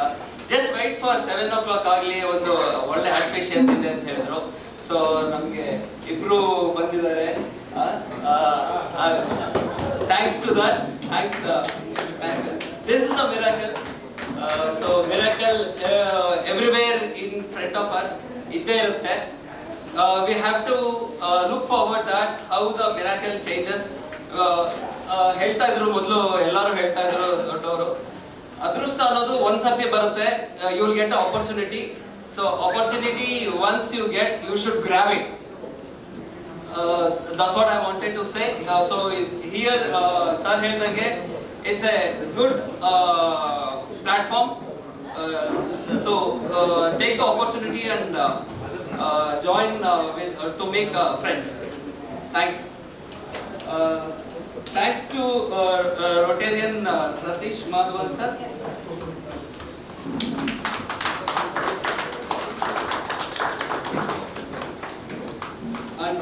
Just wait for 7 o'clock ಆಗಲಿ, ಒಂದು ಒಳ್ಳೆ auspicious ಇದೆ ಅಂತ ಹೇಳಿದ್ರು. ಸೊ ನಮಗೆ ಇಬ್ರು ಬಂದಿದ್ದಾರೆ. Thanks to that. Thanks. This is a miracle. So miracle everywhere in front of us. ಇದ್ದೇ ಇರುತ್ತೆ. We have to look forward that how the miracle changes. ಹೇಳ್ತಾ ಇದ್ರು ಮೊದಲು ಎಲ್ಲರೂ ಹೇಳ್ತಾ ಇದ್ರು ದೊಡ್ಡವರು, ಅದೃಷ್ಟ ಅನ್ನೋದು ಒಂದ್ಸತಿ ಬರುತ್ತೆ. You will get an opportunity. So opportunity once you get, you should grab it. That's what I wanted to say. So here sir ಹೇಳ್ದಂಗೆ it's a good platform. So take the opportunity and join to make friends. Thanks. Thanks to Rotarian Satish Madhavan sir. And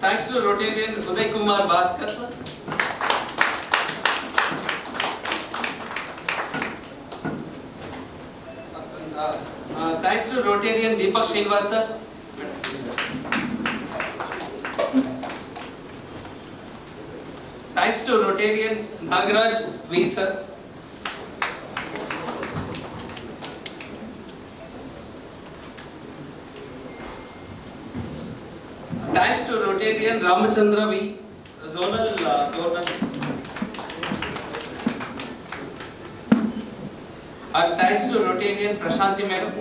thanks to Rotarian Uday Kumar Bhaskar sir. Thanks to Rotarian Deepak Srinivas sir. Thanks to Rotarian Nagaraj V sir. Thanks to Rotarian Ramachandra V, Zonal Governor. And thanks to Rotarian Prashanti Madam.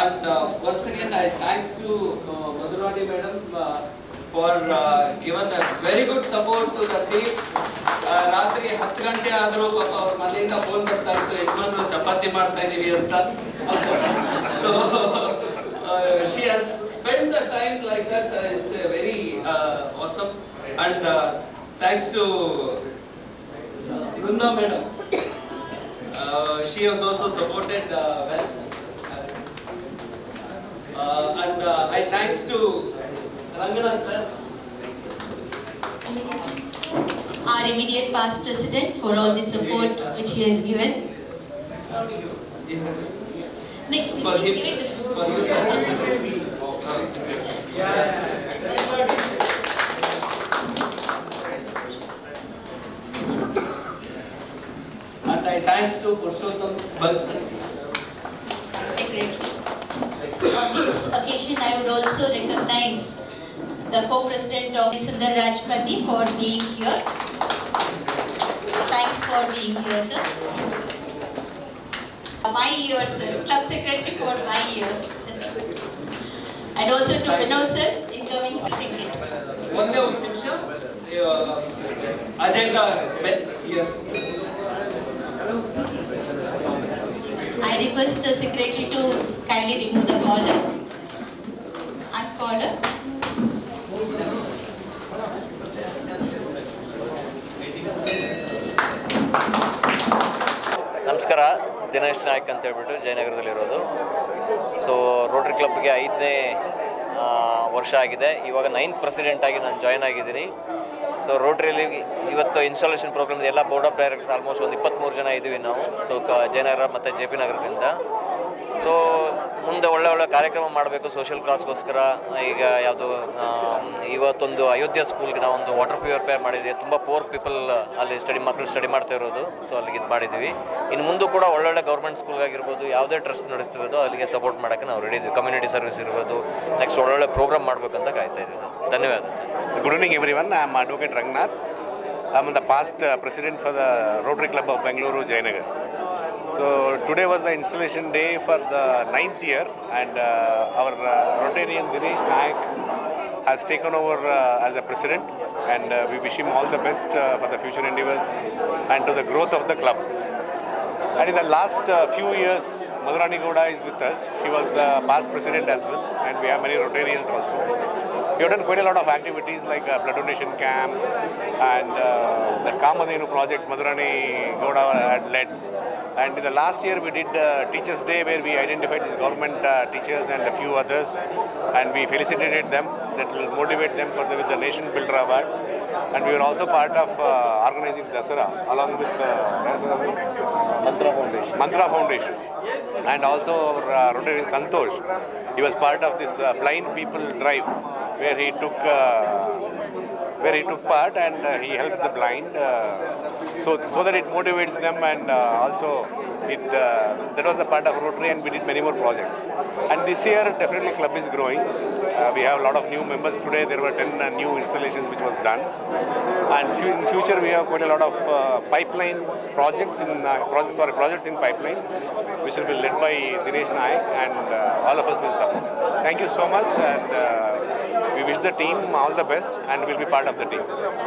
And once again, I thanks to Madhurani Madam for given a very good support to the team. ರಾತ್ರಿ 10 ಗಂಟೆ ಆದರೂ ಪಾಪ ಅವ್ರ ಮನೆಯಿಂದ phone ಬರ್ತಾ ಇತ್ತು, ಯಜಮಾನ್ರು ಚಪಾತಿ ಮಾಡ್ತಾ ಇದೀವಿ ಅಂತ. So she has spent the time like that. It's a very awesome. And thanks to Vrunda Madam, she has also supported well. And I thanks to Ranganath sir, our immediate past president, for all the support which he has given. For him, for you sir. And I thanks to Purushottam Bal sir, Secretary. On this occasion, I would also recognize the co-president of Sundar Rajpati for being here. Thanks for being here, sir. My year, sir. Club secretary for my year. And also to announcer, incoming secretary. ಒಂದೇ ಒಂದು ನಿಮಿಷ agenda. Yes. I request the secretary to kindly remove the caller and caller. ನಮಸ್ಕಾರ, ದಿನೇಶ್ ನಾಯ್ಕ್ ಅಂತ ಹೇಳ್ಬಿಟ್ಟು ಜಯನಗರದಲ್ಲಿರೋದು. So Rotary ಕ್ಲಬ್ಗೆ 5ನೇ ವರ್ಷ ಆಗಿದೆ. ಇವಾಗ 9th ಪ್ರೆಸಿಡೆಂಟ್ ಆಗಿ ನಾನು ಜಾಯ್ನ್ ಆಗಿದ್ದೀನಿ. ಸೊ ರೋಟ್ರಿಯಲ್ಲಿ ಇವತ್ತು ಇನ್ಸ್ಟಾಲೇಷನ್ ಪ್ರೋಗ್ರಾಮ್ ಎಲ್ಲ ಬೋರ್ಡ್ ಆಫ್ ಡೈರೆಕ್ಟರ್ಸ್ ಆಲ್ಮೋಸ್ಟ್ ಒಂದು 23 ಜನ ಇದ್ದೀವಿ ನಾವು. ಸೊ ಜಯನಗರ ಮತ್ತು JP ನಗರದಿಂದ. ಸೊ ಮುಂದೆ ಒಳ್ಳೆ ಕಾರ್ಯಕ್ರಮ ಮಾಡಬೇಕು ಸೋಷಿಯಲ್ ಕ್ಲಾಸ್ಗೋಸ್ಕರ. ಈಗ ಯಾವುದು ಇವತ್ತೊಂದು ಅಯೋಧ್ಯ ಸ್ಕೂಲ್ಗೆ ನಾವು ಒಂದು ವಾಟರ್ ಪ್ಯೂರಿಫೈಯರ್ ಮಾಡಿದ್ದೀವಿ. ತುಂಬ ಪೋರ್ ಪೀಪಲ್ ಅಲ್ಲಿ ಮಕ್ಕಳು ಸ್ಟಡಿ ಮಾಡ್ತಾ ಇರೋದು. ಸೊ ಅಲ್ಲಿಗೆ ಇದು ಮಾಡಿದ್ದೀವಿ. ಇನ್ನು ಮುಂದೆ ಕೂಡ ಒಳ್ಳೊಳ್ಳೆ ಗೌರ್ಮೆಂಟ್ ಸ್ಕೂಲ್ಗಾಗಿರ್ಬೋದು, ಯಾವುದೇ ಟ್ರಸ್ಟ್ ನಡೀತಿರೋದು ಅಲ್ಲಿಗೆ ಸಪೋರ್ಟ್ ಮಾಡೋಕ್ಕೆ ನಾವು ರೆಡಿ ಇದ್ದೀವಿ. ಕಮ್ಯುನಿಟಿ ಸರ್ವಿಸ್ ಇರ್ಬೋದು, ನೆಕ್ಸ್ಟ್ ಒಳ್ಳೊಳ್ಳೆ ಪ್ರೋಗ್ರಾಮ್ ಮಾಡಬೇಕಂತ ಕಾಯ್ತಾ ಇದ್ದೀವಿ ಸರ್. ಧನ್ಯವಾದ. Good evening everyone. I am Advocate Rangnath. I am the past president for the Rotary Club of Bengaluru Jayanagar. So today was the installation day for the 9th year, and our Rotarian Dinesh Nayak has taken over as a president, and we wish him all the best for the future endeavors and to the growth of the club. And in the last few years Madhurani Gowda is with us. She was the past president as well, and we have many Rotarians also. We have done quite a lot of activities like blood donation camp and the Kamadhenu project Madhurani Gowda had led. And in the last year we did Teachers Day, where we identified these government teachers and a few others, and we felicitated them. That will motivate them further with the Nation Builder Award. And we were also part of organizing Dasara along with Mantra Foundation. And also our Rotarian Santosh. He was part of this blind people drive, where he took part, and he helped the blind, so that it motivates them, and also that was the part of Rotary, and we did many more projects. And this year definitely club is growing. We have a lot of new members today. There were 10 new installations which was done, and in future we have quite a lot of pipeline projects in projects in pipeline, which will be led by Dinesh Naik, and all of us will support. Thank you so much, and we wish the team all the best, and we'll be part of the team.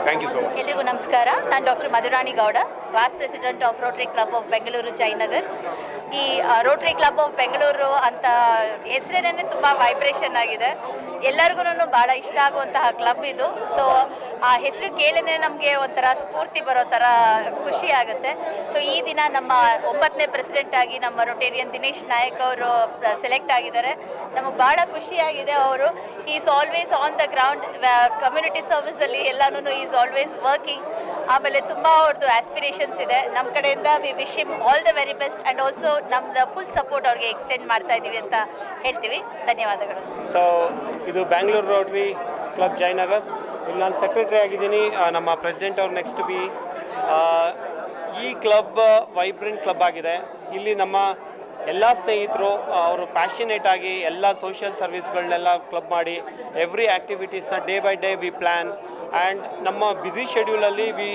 Thank you so much. ಎಲ್ಲರಿಗೂ ನಮಸ್ಕಾರ. ನಾನು doctor Madhurani Gowda, was president of Rotary Club of Bengaluru Jayanagar. ಈ Rotary Club of Bengaluru ಅಂತ ಹೆಸರೇನೇ ತುಂಬ vibration ಆಗಿದೆ. ಎಲ್ಲರಿಗೂ ಭಾಳ ಇಷ್ಟ ಆಗುವಂತಹ ಕ್ಲಬ್ ಇದು. ಸೊ ಆ ಹೆಸರು ಕೇಳೇ ನಮಗೆ ಒಂಥರ ಸ್ಫೂರ್ತಿ ಬರೋ ಥರ ಖುಷಿ ಆಗುತ್ತೆ. ಸೊ ಈ ದಿನ ನಮ್ಮ 9ನೇ ಪ್ರೆಸಿಡೆಂಟ್ ಆಗಿ ನಮ್ಮ ರೊಟೇರಿಯನ್ ದಿನೇಶ್ ನಾಯಕ್ ಅವರು ಸೆಲೆಕ್ಟ್ ಆಗಿದ್ದಾರೆ. ನಮಗೆ ಭಾಳ ಖುಷಿಯಾಗಿದೆ. ಅವರು is always on the ground, community ಸರ್ವಿಸಲ್ಲಿ ಎಲ್ಲನೂ ಈಸ್ ಆಲ್ವೇಸ್ ವರ್ಕಿಂಗ್. ಆಮೇಲೆ ತುಂಬ ಅವ್ರದ್ದು ಆಸ್ಪಿರೇಷನ್ಸ್ ಇದೆ. ನಮ್ಮ ಕಡೆಯಿಂದ we wish him all the very best, and also ನಮ್ಮದು ಫುಲ್ ಸಪೋರ್ಟ್ ಅವ್ರಿಗೆ ಎಕ್ಸ್ಟೆಂಡ್ ಮಾಡ್ತಾ ಇದ್ದೀವಿ ಅಂತ ಹೇಳ್ತೀವಿ. ಧನ್ಯವಾದಗಳು. ಸೊ ಇದು ಬ್ಯಾಂಗ್ಳೂರು ರೋಟರಿ ಕ್ಲಬ್ ಜಯನಗರ್. ಇಲ್ಲಿ ನಾನು ಸೆಕ್ರೆಟರಿ ಆಗಿದ್ದೀನಿ. ನಮ್ಮ ಪ್ರೆಸಿಡೆಂಟ್ ಅವ್ರು ನೆಕ್ಸ್ಟ್ ಬಿ. ಈ ಕ್ಲಬ್ ವೈಬ್ರೆಂಟ್ ಕ್ಲಬ್ ಆಗಿದೆ. ಇಲ್ಲಿ ನಮ್ಮ ಎಲ್ಲ ಸ್ನೇಹಿತರು ಅವರು ಪ್ಯಾಷನೇಟ್ ಆಗಿ ಎಲ್ಲ ಸೋಷಿಯಲ್ ಸರ್ವಿಸ್ಗಳನ್ನೆಲ್ಲ ಕ್ಲಬ್ ಮಾಡಿ ಎವ್ರಿ ಆ್ಯಕ್ಟಿವಿಟೀಸ್ನ day by day we plan. And ನಮ್ಮ ಬ್ಯುಸಿ ಶೆಡ್ಯೂಲಲ್ಲಿ we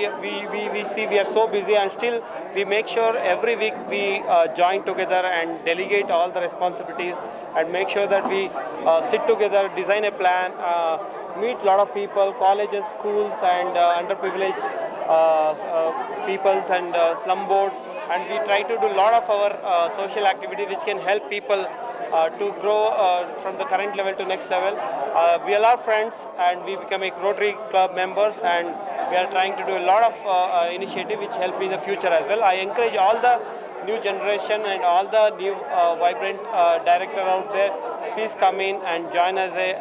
are so busy, and still we make sure every week we join together and delegate all the responsibilities and make sure that we sit together, design a plan, meet lot of people, colleges, schools, and underprivileged peoples, and slum boards, and we try to do lot of our social activity which can help people to grow from the current level to next level. We all are friends, and we become a Rotary Club members, and we are trying to do a lot of initiative which help in the future as well. I encourage all the new generation and all the new vibrant director out there, please come in and join as a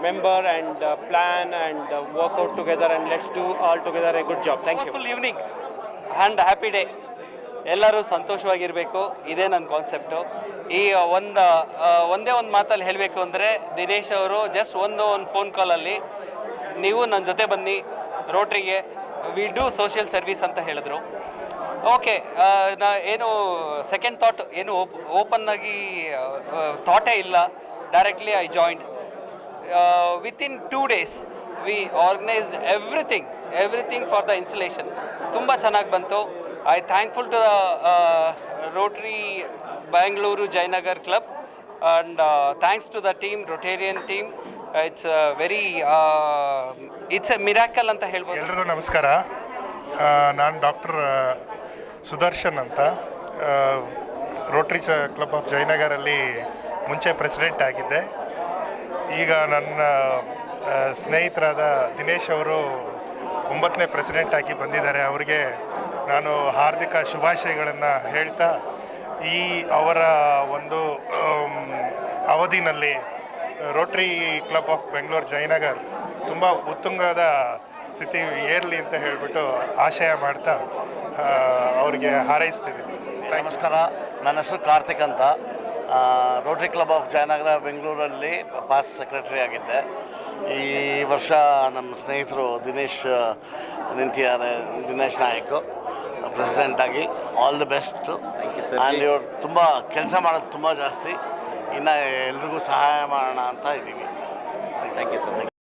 member, and plan and work out together, and let's do all together a good job. Thank you. Wonderful evening and happy day. ಎಲ್ಲರೂ ಸಂತೋಷವಾಗಿರಬೇಕು, ಇದೇ ನನ್ನ concept. ಈ ಒಂದೇ ಒಂದು ಮಾತಲ್ಲಿ ಹೇಳಬೇಕು ಅಂದರೆ, ದಿನೇಶ್ ಅವರು ಜಸ್ಟ್ ಒಂದು ಫೋನ್ ಕಾಲಲ್ಲಿ ನೀವು ನನ್ನ ಜೊತೆ ಬನ್ನಿ ರೋಟ್ರಿಗೆ, ವಿ ಡೂ ಸೋಷಿಯಲ್ ಸರ್ವಿಸ್ ಅಂತ ಹೇಳಿದ್ರು. ಓಕೆ, ನಾ ಏನು ಸೆಕೆಂಡ್ ಥಾಟ್ ಏನು ಓಪನ್ನಾಗಿ ಥಾಟೇ ಇಲ್ಲ, directly I joined. Within 2 days we organised everything for the installation. ತುಂಬ ಚೆನ್ನಾಗಿ ಬಂತು. I thankful to the Rotary Bengaluru Jayanagar club, and thanks to the team, Rotarian team. It's a miracle ಅಂತ ಹೇಳ್ಬೋದು. ಎಲ್ಲರಿಗೂ ನಮಸ್ಕಾರ. ನಾನು ಡಾಕ್ಟರ್ ಸುದರ್ಶನ್ ಅಂತ, ರೋಟರಿ ಕ್ಲಬ್ ಆಫ್ ಜಯನಗರಲ್ಲಿ ಮುಂಚೆ ಪ್ರೆಸಿಡೆಂಟ್ ಆಗಿದ್ದೆ. ಈಗ ನನ್ನ ಸ್ನೇಹಿತರಾದ ದಿನೇಶ್ ಅವರು 9ನೇ ಪ್ರೆಸಿಡೆಂಟ್ ಆಗಿ ಬಂದಿದ್ದಾರೆ. ಅವರಿಗೆ ನಾನು ಹಾರ್ದಿಕ ಶುಭಾಶಯಗಳನ್ನು ಹೇಳ್ತಾ, ಈ ಅವರ ಒಂದು ಅವಧಿನಲ್ಲಿ Rotary Club of Bengaluru Jayanagar ತುಂಬ ಉತ್ತುಂಗದ ಸ್ಥಿತಿ ಏರಲಿ ಅಂತ ಹೇಳಿಬಿಟ್ಟು ಆಶಯ ಮಾಡ್ತಾ ಅವರಿಗೆ ಹಾರೈಸ್ತಿದ್ದೀನಿ. ನಮಸ್ಕಾರ, ನನ್ನ ಹೆಸರು ಕಾರ್ತಿಕ್ ಅಂತ. ರೋಟರಿ ಕ್ಲಬ್ ಆಫ್ ಜಯನಗರ ಬೆಂಗಳೂರಲ್ಲಿ ಪಾಸ್ಟ್ ಸೆಕ್ರೆಟರಿ ಆಗಿದ್ದೆ. ಈ ವರ್ಷ ನಮ್ಮ ಸ್ನೇಹಿತರು ದಿನೇಶ್ ನಿಂತಿದ್ದಾರೆ, ದಿನೇಶ್ ನಾಯಕ್ ಪ್ರೆಸಿಡೆಂಟಾಗಿ. All the best. Thank you sir. And ಇವರು ತುಂಬ ಕೆಲಸ ಮಾಡೋದು ತುಂಬ ಜಾಸ್ತಿ, ಇನ್ನು ಎಲ್ರಿಗೂ ಸಹಾಯ ಮಾಡೋಣ ಅಂತ ಇದ್ದೀವಿ. Thank you sir.